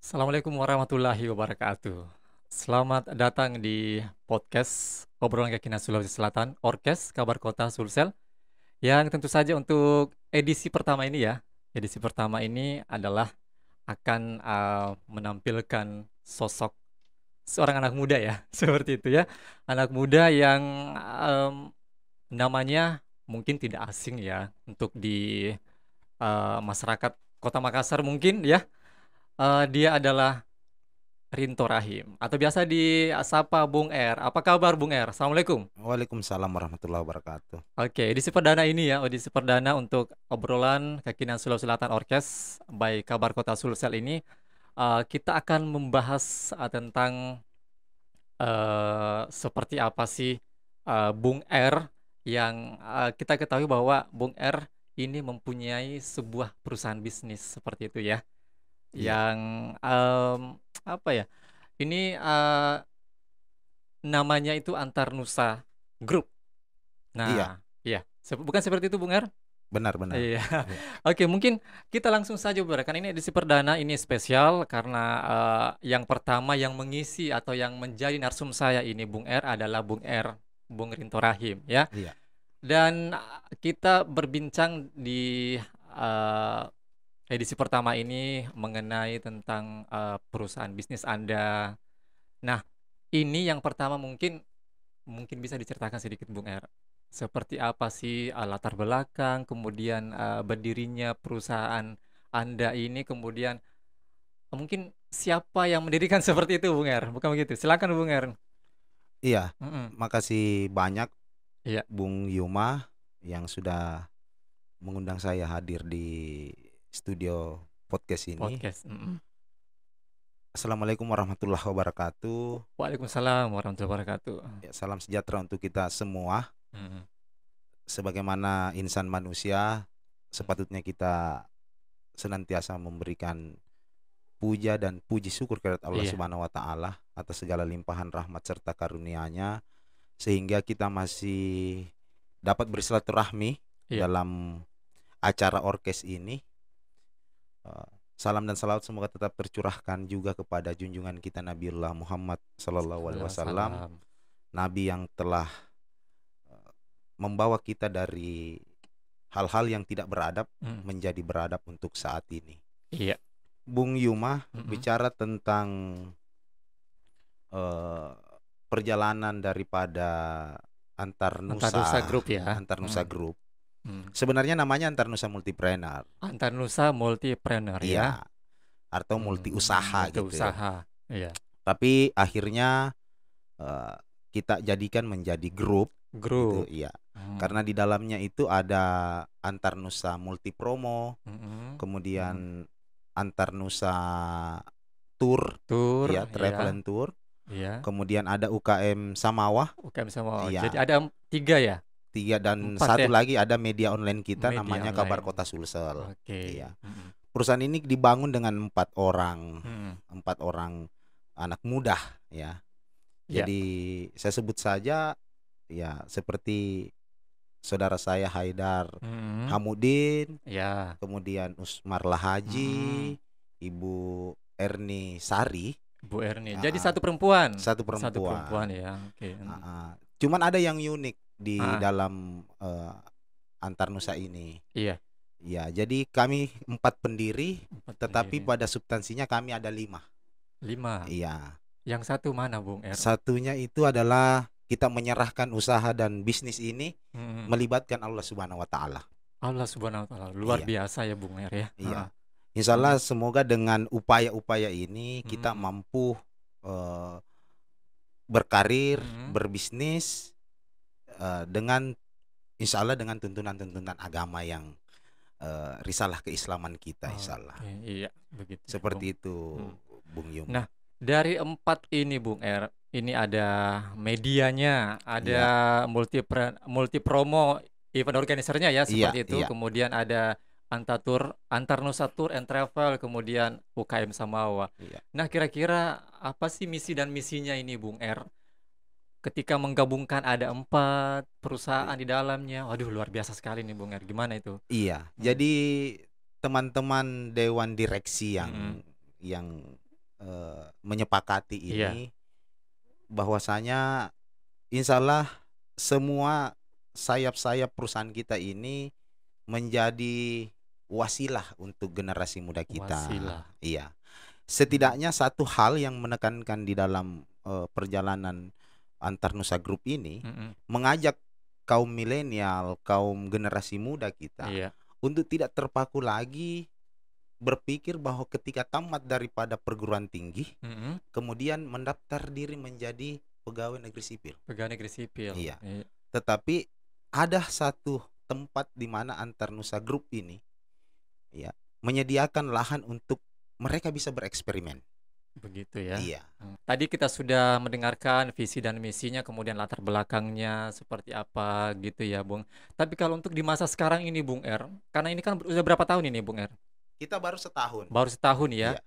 Assalamualaikum warahmatullahi wabarakatuh. Selamat datang di podcast obrolan keyakinan Sulawesi Selatan, Orkes Kabar Kota Sulsel. Yang tentu saja untuk edisi pertama ini ya. Edisi pertama ini adalah akan menampilkan sosok seorang anak muda ya, seperti itu ya. Anak muda yang em, namanya mungkin tidak asing ya untuk di masyarakat Kota Makassar mungkin ya. Dia adalah Rinto Rahim atau biasa disapa Bung R. Apa kabar Bung R? Assalamualaikum. Waalaikumsalam warahmatullahi wabarakatuh. Oke, edisi perdana ini ya, edisi perdana untuk obrolan Keyakinan Sulawesi Selatan Orkes by Kabar Kota Sulsel ini kita akan membahas tentang seperti apa sih Bung R yang kita ketahui bahwa Bung R ini mempunyai sebuah perusahaan bisnis seperti itu ya, Iya, yang apa ya? Ini namanya itu Antarnusa Group. iya, Nah, iya, bukan seperti itu Bung R? benar-benar. Iya. Iya, Oke, mungkin kita langsung saja Bung R. Kan ini edisi perdana, ini spesial karena yang pertama yang mengisi atau yang menjadi narsum saya ini Bung R adalah Bung R, Bung Rinto Rahim ya. iya, Dan kita berbincang di edisi pertama ini mengenai tentang perusahaan bisnis Anda. Nah, ini yang pertama mungkin mungkin bisa diceritakan sedikit Bung R. Seperti apa sih latar belakang, kemudian berdirinya perusahaan Anda ini, kemudian mungkin siapa yang mendirikan seperti itu Bung R? Bukan begitu? Silakan Bung R. iya. Mm-mm. Makasih banyak Iya, Bung Yuma yang sudah mengundang saya hadir di studio podcast ini. podcast. Mm-mm. Assalamualaikum warahmatullahi wabarakatuh. Waalaikumsalam warahmatullahi wabarakatuh. Ya, salam sejahtera untuk kita semua. Mm-mm. Sebagaimana insan manusia, sepatutnya kita senantiasa memberikan puja dan puji syukur kepada Allah Iya, Subhanahu wa taala atas segala limpahan rahmat serta karunia-Nya sehingga kita masih dapat bersilaturahmi iya. dalam acara orkes ini. Salam dan salawat semoga tetap tercurahkan juga kepada junjungan kita Nabiullah Muhammad Sallallahu Alaihi Wasallam, Salam. Nabi yang telah membawa kita dari hal-hal yang tidak beradab Mm. menjadi beradab untuk saat ini. Iya. Bung Yuma Mm-mm. bicara tentang eh, perjalanan daripada Antarnusa Antarnusa Group ya. Antarnusa Mm. Group. Mm. Sebenarnya namanya Antarnusa Multipreneur. Antarnusa Multipreneur ya. Iya, atau multi usaha Multi gitu ya. usaha. Iya. Tapi akhirnya eh, kita jadikan menjadi grup gitu, Grup. iya. Mm. Karena di dalamnya itu ada Antarnusa Multipromo, Mm-mm. Mm. kemudian Antarnusa Tour, Tour, ya, travel iya, and tour. iya. Kemudian ada UKM Samawah, UKM sama. Jadi iya, ada tiga ya, 3, dan empat satu ya, lagi ada media online kita media namanya Kabar online. Kota Sulsel. Oke. Iya. Mm-mm. Perusahaan ini dibangun dengan 4 orang, Mm-mm. 4 orang anak muda ya. Iya. Jadi saya sebut saja ya seperti saudara saya Haidar Mm-mm. Hamudin, Ya. kemudian Usmarlah Mm-mm. Haji, Ibu Erni Sari, Bu Erni. ya, Jadi satu perempuan, satu satu perempuan. perempuan ya. Oke. Mm. Cuman ada yang unik di Ah, dalam Antarnusa ini. iya. Ya, jadi kami 4 pendiri, Empat tetapi pendiri. pada substansinya kami ada 5. 5. Iya. Yang satu mana Bung R? Satunya itu adalah kita menyerahkan usaha dan bisnis ini Mm-mm. melibatkan Allah Subhanahu wa taala. Allah Subhanahu Wa Taala. Luar Iya, biasa ya Bung R ya. iya. Ah. Insya Mm-mm. Allah semoga dengan upaya-upaya ini kita Mm-mm. mampu eh, berkarir, Mm-mm. berbisnis dengan insya Allah dengan tuntunan-tuntunan agama yang risalah keislaman kita insya Allah. Oke, iya, begitu ya, Bung. Seperti itu, Mm. Bung Yuma. Nah, dari 4 ini Bung R, ini ada medianya, ada Iya, multi promo event organisernya ya iya, seperti itu. iya, Kemudian ada Antarnusa Tour and Travel, kemudian UKM Samawa. iya. Nah, kira-kira apa sih misi dan misinya ini Bung R? Ketika menggabungkan ada 4 perusahaan I- di dalamnya. Waduh, luar biasa sekali nih Bung R. Gimana itu? Iya. Hmm. Jadi teman-teman dewan direksi Mm-mm. yang menyepakati Iya, ini bahwasanya insya Allah semua sayap-sayap perusahaan kita ini menjadi wasilah untuk generasi muda kita. wasilah. Iya. Mm-mm. Setidaknya satu hal yang menekankan di dalam perjalanan antar Nusa Group ini Mm-mm. mengajak kaum milenial, kaum generasi muda kita Iya. untuk tidak terpaku lagi berpikir bahwa ketika tamat daripada perguruan tinggi Mm-mm. kemudian mendaftar diri menjadi pegawai negeri sipil. Pegawai negeri sipil. Iya. Iya. Tetapi ada satu tempat di mana antar Nusa Group ini ya menyediakan lahan untuk mereka bisa bereksperimen. Begitu ya. Iya. Tadi kita sudah mendengarkan visi dan misinya, kemudian latar belakangnya seperti apa gitu ya, Bung. Tapi kalau untuk di masa sekarang ini, Bung R, karena ini kan udah berapa tahun ini, Bung R? Kita baru setahun. Baru setahun ya. Iya.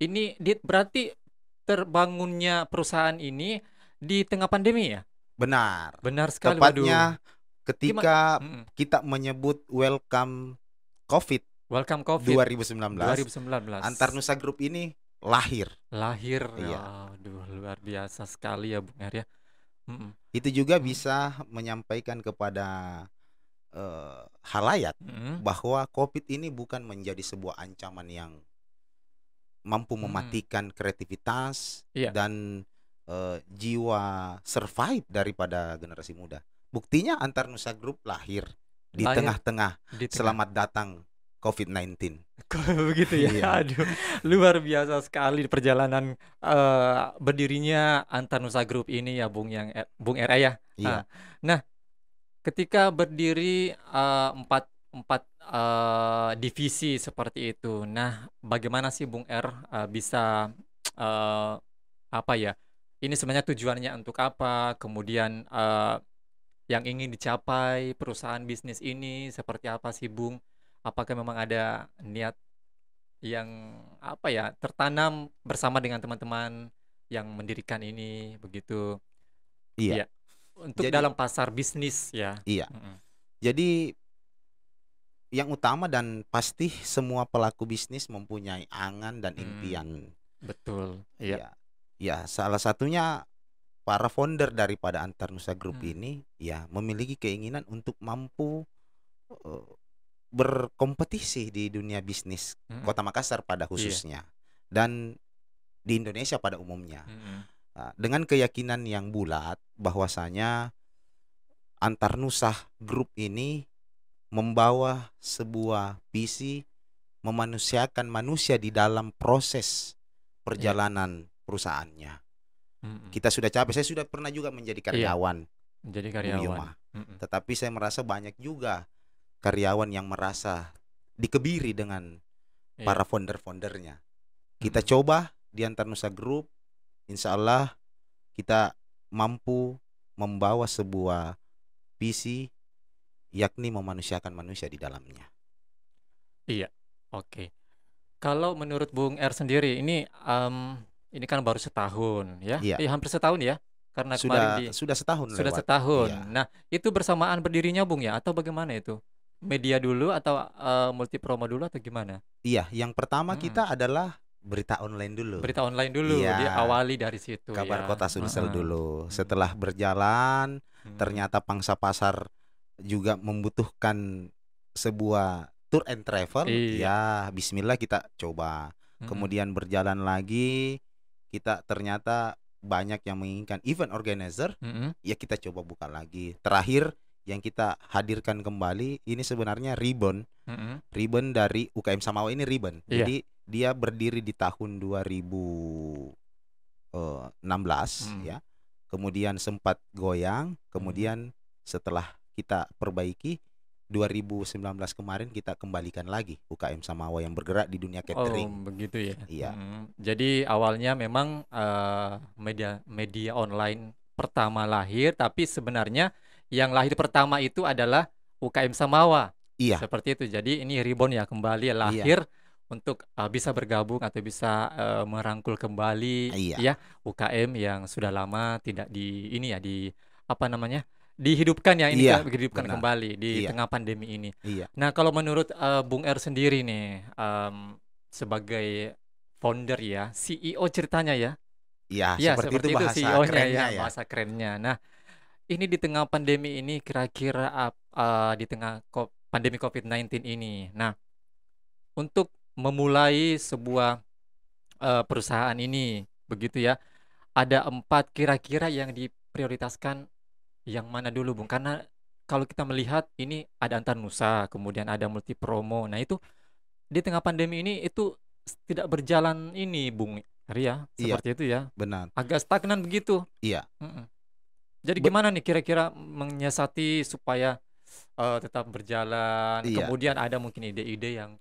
Ini berarti terbangunnya perusahaan ini di tengah pandemi ya? Benar. Benar sekali, waduh. Tepatnya Gimana? ketika Mm-mm. kita menyebut welcome COVID Welcome COVID 2019, 2019. Antar Nusa Group ini lahir. Lahir. Iya. Aduh, luar biasa sekali ya, Bung R ya. Mm-mm. Itu juga Mm. bisa menyampaikan kepada halayak Mm-mm. bahwa COVID ini bukan menjadi sebuah ancaman yang mampu Mm. mematikan kreativitas Iya. dan jiwa survive daripada generasi muda. Buktinya Antar Nusa Group lahir di Lahir tengah-tengah di tengah. selamat datang COVID-19. Begitu ya. Iya. Aduh, luar biasa sekali perjalanan berdirinya Antar Nusa Group ini ya, Bung Era ya. Iya. Nah, ketika berdiri empat divisi seperti itu. Nah, bagaimana sih Bung R bisa apa ya? Ini sebenarnya tujuannya untuk apa? Kemudian yang ingin dicapai perusahaan bisnis ini seperti apa sih, Bung? Apakah memang ada niat yang apa ya, tertanam bersama dengan teman-teman yang mendirikan ini begitu? Iya. Iya. Untuk Jadi dalam pasar bisnis ya. iya. Mm-mm. Jadi yang utama dan pasti semua pelaku bisnis mempunyai angan dan impian. Betul. Iya. Ya, ya salah satunya para founder daripada Antar Nusa Group Hmm. ini ya memiliki keinginan untuk mampu berkompetisi di dunia bisnis Mm-mm. Kota Makassar pada khususnya dan di Indonesia pada umumnya. Mm-mm. Dengan keyakinan yang bulat bahwasanya Antar Nusa Group ini membawa sebuah visi memanusiakan manusia di dalam proses perjalanan perusahaannya. Mm-mm. Kita sudah capek. Saya sudah pernah juga menjadi karyawan, Menjadi Bu karyawan. Yuma. Mm-mm. Tetapi saya merasa banyak juga karyawan yang merasa dikebiri dengan Iya. para founder-foundernya. Kita Mm-mm. coba di Antar Nusa Group, insya Allah kita mampu membawa sebuah visi yakni memanusiakan manusia di dalamnya. Iya. Oke. Kalau menurut Bung R sendiri ini kan baru setahun ya? Iya. Hampir setahun ya? Karena kemarin Sudah setahun sudah lewat. setahun. Iya. Nah, itu bersamaan berdirinya Bung ya atau bagaimana itu? Media dulu atau multipromo dulu atau gimana? Iya, yang pertama Mm-mm. kita adalah berita online dulu. Berita online dulu, Iya. diawali dari situ Kabar ya. Kota Sulsel Heeh. dulu. Setelah berjalan, ternyata pangsa pasar juga membutuhkan sebuah tour and travel. Iya. Ya, bismillah kita coba. Kemudian berjalan lagi, kita ternyata banyak yang menginginkan event organizer. Ya kita coba buka lagi. Terakhir yang kita hadirkan kembali ini sebenarnya ribbon dari UKM Samawa ini ribbon. Iya. Jadi dia berdiri di tahun 2016 ya. Kemudian sempat goyang, kemudian setelah kita perbaiki 2019 kemarin kita kembalikan lagi UKM Samawa yang bergerak di dunia catering. Oh, begitu ya. Iya. Jadi awalnya memang media online pertama lahir, tapi sebenarnya yang lahir pertama itu adalah UKM Samawa. Iya. Seperti itu. Jadi ini Ribbon ya kembali lahir untuk bisa bergabung atau bisa merangkul kembali ya UKM yang sudah lama tidak dihidupkan ya, ini dihidupkan kembali di tengah pandemi ini. Iya. Nah, kalau menurut Bung R sendiri nih sebagai founder ya, CEO ceritanya ya. Iya, Iya, seperti itu seperti itu bahasa CEO-nya ya, kerennya ya. bahasa kerennya. Nah, ini di tengah pandemi ini kira-kira di tengah pandemi COVID-19 ini. Nah, untuk memulai sebuah perusahaan ini, begitu ya, ada 4 kira-kira yang diprioritaskan yang mana dulu, Bung? Karena kalau kita melihat ini ada Antarnusa, kemudian ada Multi Promo. Nah, itu di tengah pandemi ini itu tidak berjalan ini, Bung Ria, Iya, seperti itu ya. benar. Agak stagnan begitu. Iya. Mhm. Jadi Bet gimana nih kira-kira menyiasati supaya tetap berjalan, iya, kemudian ada mungkin ide-ide yang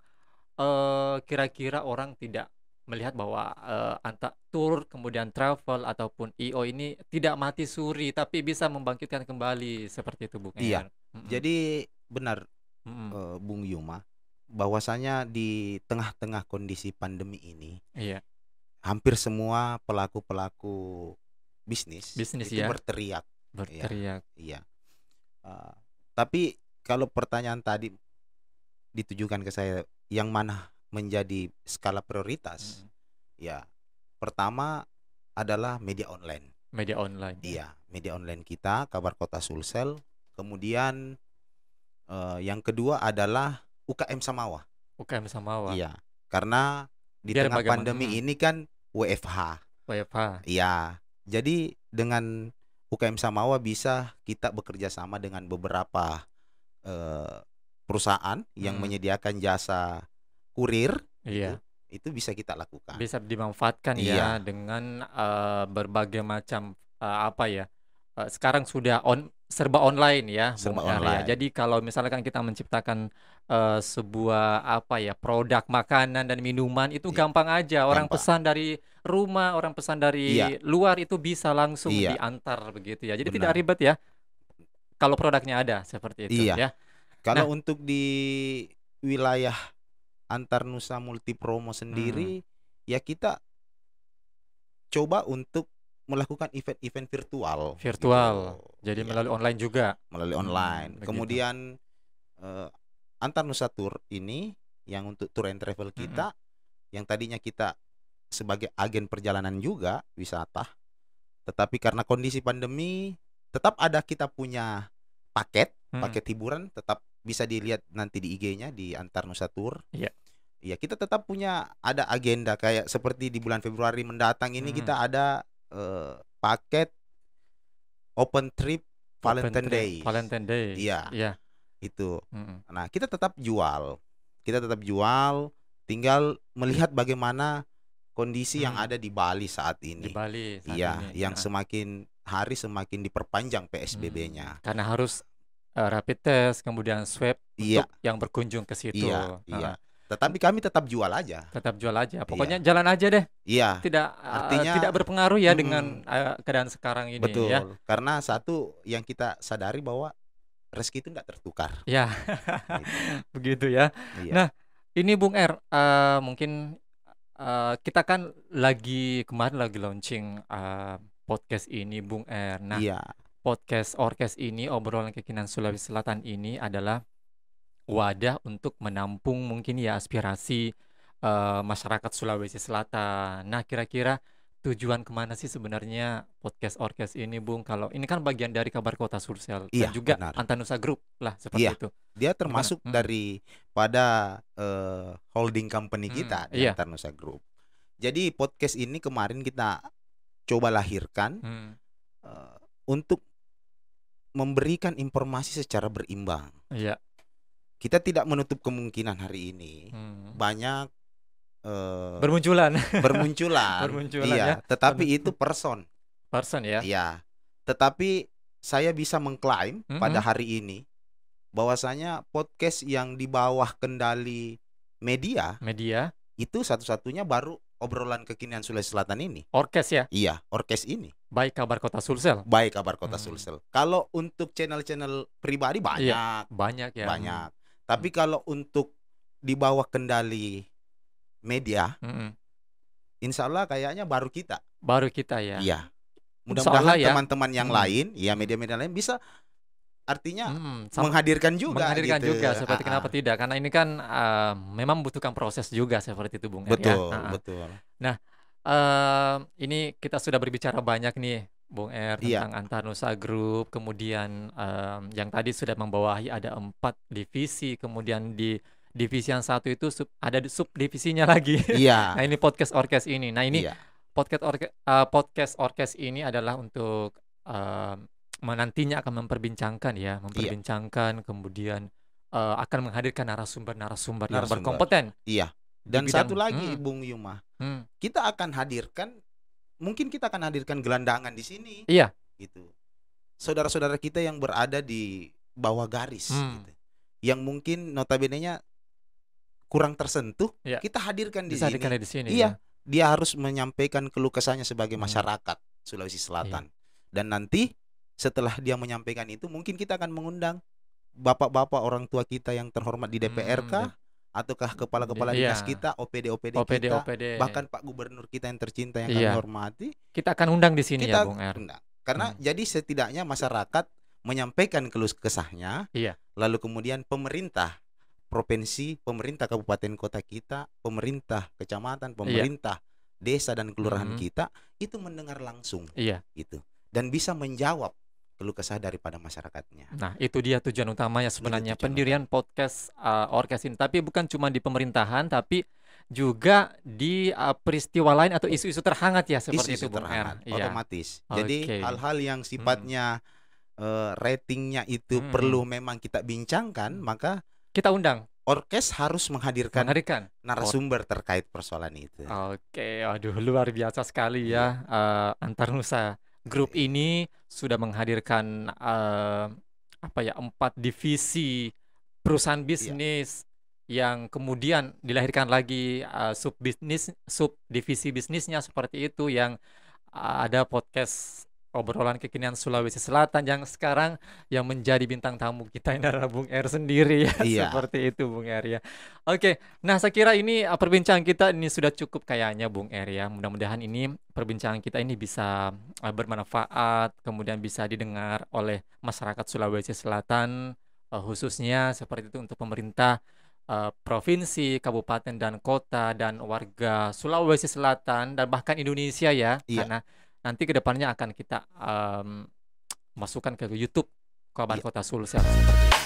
kira-kira orang tidak melihat bahwa tour, kemudian travel ataupun I/O ini tidak mati suri, tapi bisa membangkitkan kembali, seperti itu, Bung iya. R. Mhm, Jadi benar, mhm, Bung Yuma, bahwasanya di tengah-tengah kondisi pandemi ini, iya, hampir semua pelaku-pelaku bisnis bisnis itu ya, berteriak, ya, berteriak. iya. Eee, tapi kalau pertanyaan tadi ditujukan ke saya, yang mana menjadi skala prioritas? Mhm, Ya, pertama adalah media online. media online ya, Iya, media online kita, Kabar Kota Sulsel. Kemudian, yang kedua adalah UKM Samawa. UKM Samawa, Iya, karena di biar tengah bagaimana pandemi ini kan WFH. WFH, Iya, jadi dengan UKM Samawa bisa kita bekerja sama dengan beberapa, eee, perusahaan yang mhm, menyediakan jasa kurir itu, iya. itu bisa kita lakukan. Bisa dimanfaatkan ya Iya, dengan, berbagai macam, apa ya, sekarang sudah serba online ya, Bung serba R ya. online. Jadi kalau misalkan kita menciptakan, sebuah apa ya, produk makanan dan minuman itu Iya, gampang aja, orang gampang. pesan dari rumah, orang pesan Iya, dari luar itu bisa langsung iya, diantar begitu ya. Jadi tidak benar. ribet ya, kalau produknya ada, seperti itu Iya, ya. kalau Nah, untuk di wilayah Antarnusa Multipromo mhm, sendiri, ya kita coba untuk melakukan event-event virtual virtual, gitu. jadi Iya, melalui online juga, melalui online. mhm, begitu, Kemudian, eee, Antarnusa Tour ini yang untuk tour and travel mhm, kita, yang tadinya kita sebagai agen perjalanan juga wisata, tetapi karena kondisi pandemi tetap ada kita punya paket, mhm, paket hiburan tetap bisa dilihat nanti di IG-nya di Antarnusa Tour. iya, Iya, kita tetap punya ada agenda kayak seperti di bulan Februari mendatang ini mhm. kita ada, paket open trip Open Valentine trip, Days. Valentine Days, Iya, iya, itu. mhm, Nah, kita tetap jual, tinggal melihat bagaimana kondisi yang mhm, ada di Bali saat di ini. Bali saat Iya, ini, yang heeh, semakin hari semakin diperpanjang PSBB-nya. karena harus, rapid test kemudian swab Iya, untuk yang berkunjung ke situ, iya, heeh, iya. Tetapi kami tetap jual aja. tetap jual aja, pokoknya Iya, jalan aja deh, iya. tidak Artinya berpengaruh ya dengan, mhm. keadaan sekarang ini ya, Betul, karena satu yang kita sadari bahwa rezeki itu nggak tertukar, iya, gitu. begitu ya. Iya, Nah, ini Bung R, mungkin, kita kan kemarin lagi launching, podcast ini Bung R. Nah, iya, podcast Orkes ini, obrolan kekinian Sulawesi Selatan ini adalah wadah untuk menampung mungkin ya aspirasi, masyarakat Sulawesi Selatan. Nah, kira-kira tujuan kemana sih sebenarnya podcast Orkes ini, Bung? Kalau ini kan bagian dari Kabar Kota Sulsel dan iya, juga benar. Antanusa Group lah, Iya, seperti itu. dia Gimana? termasuk Mhm, daripada, holding company mhm, kita di iya, Antarnusa Group. Jadi podcast ini kemarin kita coba lahirkan, mhm, eee, untuk memberikan informasi secara berimbang. iya, Kita tidak menutup kemungkinan hari ini mhm. banyak, eee, Bermunculan bermunculan, bermunculan ya, iya, tetapi itu penutup person ya? iya, tetapi saya bisa mengklaim pada Mhm, hari ini bahwasanya podcast yang di bawah kendali media media, itu satu-satunya baru obrolan kekinian Sulawesi Selatan ini. Orkes ya? Iya, Orkes ini, Baik Kabar Kota Sulsel? baik Kabar Kota Mmm, Sulsel. Kalau untuk channel-channel pribadi iya, banyak, banyak ya, banyak. mhm, Tapi kalau untuk di bawah kendali media, mhm, insya Allah kayaknya baru kita. baru kita ya? Iya, Insyaallah mudah-mudahan ya, teman-teman yang mhm, lain, ya media-media lain bisa artinya sama menghadirkan juga menghadirkan gitu. juga seperti Heeh. kenapa tidak, karena ini kan, memang membutuhkan proses juga seperti itu Bung R ya, Betul, heeh. betul. Nah, ini kita sudah berbicara banyak nih, Bung R, Iya, tentang Antarnusa Group, kemudian, yang tadi sudah membawahi ada 4 divisi, kemudian di divisi yang satu itu ada subdivisinya lagi. iya, Nah, ini podcast orkes ini. Nah, ini iya, podcast orkes ini adalah untuk, nantinya akan memperbincangkan ya, iya, memperbincangkan kemudian, akan menghadirkan narasumber-narasumber yang narasumber. berkompeten Iya. di Dan satu bidang lagi Bung Yuma, hmm, kita akan hadirkan mungkin kita akan hadirkan gelandangan di sini iya, gitu. Saudara-saudara kita yang berada di bawah garis hmm, gitu. Yang mungkin notabene-nya kurang tersentuh, iya, kita hadirkan di bisa sini. hadirkan di sini ya, Iya, dia harus menyampaikan keluh kesahnya sebagai hmm, masyarakat Sulawesi iya, Selatan. Dan nanti setelah dia menyampaikan itu mungkin kita akan mengundang bapak-bapak orang tua kita yang terhormat di DPR kah, dan ataukah kepala-kepala dinas iya, kita, OPD-OPD kita, OPD-OPD, bahkan Pak Gubernur kita yang tercinta yang kami iya, hormati, kita akan undang di sini ya, kita Bung R. undang. Karena Hmm, jadi setidaknya masyarakat menyampaikan keluh kesahnya, iya, lalu kemudian pemerintah provinsi, pemerintah kabupaten kota kita, pemerintah kecamatan, iya, pemerintah desa dan kelurahan mhm, kita itu mendengar langsung iya. gitu dan bisa menjawab keluh kesah daripada masyarakatnya. Nah, itu dia tujuan utamanya Itu sebenarnya tujuan utama. pendirian podcast, orkes ini. Tapi bukan cuma di pemerintahan, tapi juga di, peristiwa lain atau isu-isu terhangat ya, seperti Isu-isu itu, Bung R? terhangat Iya, otomatis. Jadi oke, hal-hal yang mhm, sifatnya ratingnya itu perlu mhm, memang kita bincangkan, maka kita undang, orkes harus menghadirkan menghadirkan. narasumber terkait persoalan itu. Oke, aduh luar biasa sekali Iya, ya, Antarnusa Group iya, ini sudah menghadirkan, apa ya, 4 divisi perusahaan iya, bisnis yang kemudian dilahirkan lagi, subdivisi bisnisnya seperti itu yang ada podcast obrolan kekinian Sulawesi Selatan yang sekarang yang menjadi bintang tamu kita ini adalah Bung R sendiri ya, iya, seperti itu Bung R ya. Oke, nah saya kira ini, perbincangan kita ini sudah cukup kayaknya Bung R ya. Mudah-mudahan ini perbincangan kita ini bisa, bermanfaat, kemudian bisa didengar oleh masyarakat Sulawesi Selatan, khususnya seperti itu untuk pemerintah, provinsi, kabupaten, dan kota, dan warga Sulawesi Selatan, dan bahkan Indonesia ya, iya, karena nanti ke depannya akan kita, masukkan ke YouTube Kabar iya. Kota Sulsel seperti itu.